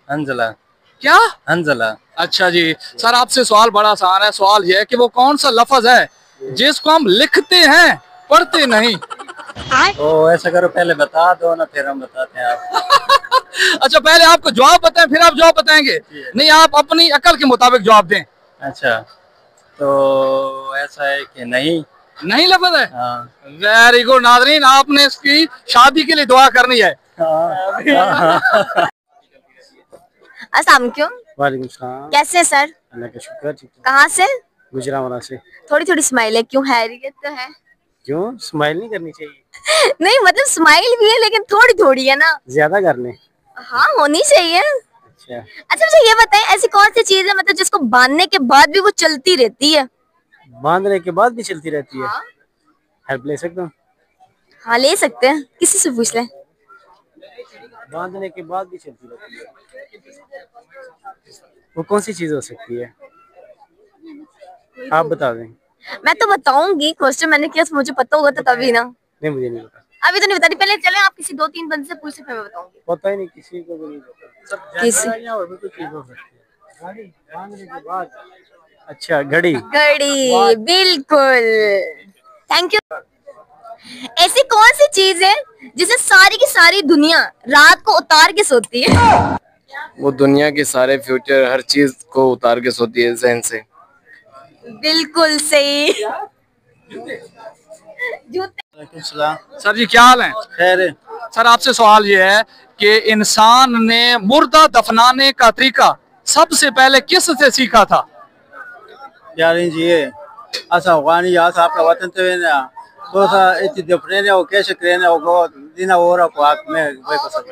हंजला। क्या? हंजला। अच्छा जी सर, आपसे सवाल बड़ा आसान है। सवाल यह है कि वो कौन सा लफ्ज है जिसको हम लिखते हैं पढ़ते नहीं? ओ ऐसा करो, पहले बता दो ना, फिर हम बताते हैं आपको। अच्छा पहले आपको जवाब बताएं फिर आप जवाब बताएंगे? नहीं, आप अपनी अकल के मुताबिक जवाब दें। अच्छा, तो ऐसा है कि नहीं। नहीं लफ्ज है? हाँ। वेरी गुड नाज़रीन, आपने इसकी शादी के लिए दुआ करनी है। हाँ। अस्सलाम वालेकुम। वालेकुम सलाम। कैसे हैं सर? अल्लाह का शुक्र। कहाँ से? गुजरावाला से। थोड़ी थोड़ी स्माइल है, क्यों? हैरियत तो है? क्यों स्माइल नहीं करनी चाहिए? नहीं मतलब स्माइल भी है लेकिन थोड़ी थोड़ी है ना। ज्यादा करने। हाँ होनी चाहिए। अच्छा। अच्छा मुझे ये बताएं, ऐसी कौन सी चीज है मतलब जिसको बांधने के बाद भी वो चलती रहती है? बांधने के बाद भी चलती रहती है? हाँ, हेल्प ले सकता हूँ? हाँ ले सकते हैं, किसी से पूछ लें। बांधने के बाद भी चलती रहती है, वो कौन सी चीज हो सकती है? आप बता दें। मैं तो बताऊंगी, क्वेश्चन मैंने किया, मुझे पता होगा तो तभी ना। नहीं मुझे नहीं पता। अभी तो नहीं बता रही, पहले चले आप किसी 2-3 बंदे से पूछे फिर मैं बताऊंगी। पता ही नहीं, किसी को भी नहीं पता। किसी और भी कोई चीज हो सकती है घड़ी बांधने के बाद। अच्छा घड़ी। घड़ी, बिल्कुल, थैंक यू। ऐसी कौन सी चीज है जिसे सारी की सारी दुनिया रात को उतार के सोती है? वो दुनिया के सारे फ्यूचर हर चीज को उतार के सोती है जहन से। बिल्कुल सही। जूते। सर जी क्या हाल है? खैर। सर आपसे सवाल ये है कि इंसान ने मुर्दा दफनाने का तरीका सबसे पहले किस से सीखा था? यार जी असा अफगानी असा आपला वतन तो ना तो सा इति दफने ने ओ कैसे करे ने ओ दिना ओरा को आप में वे को सब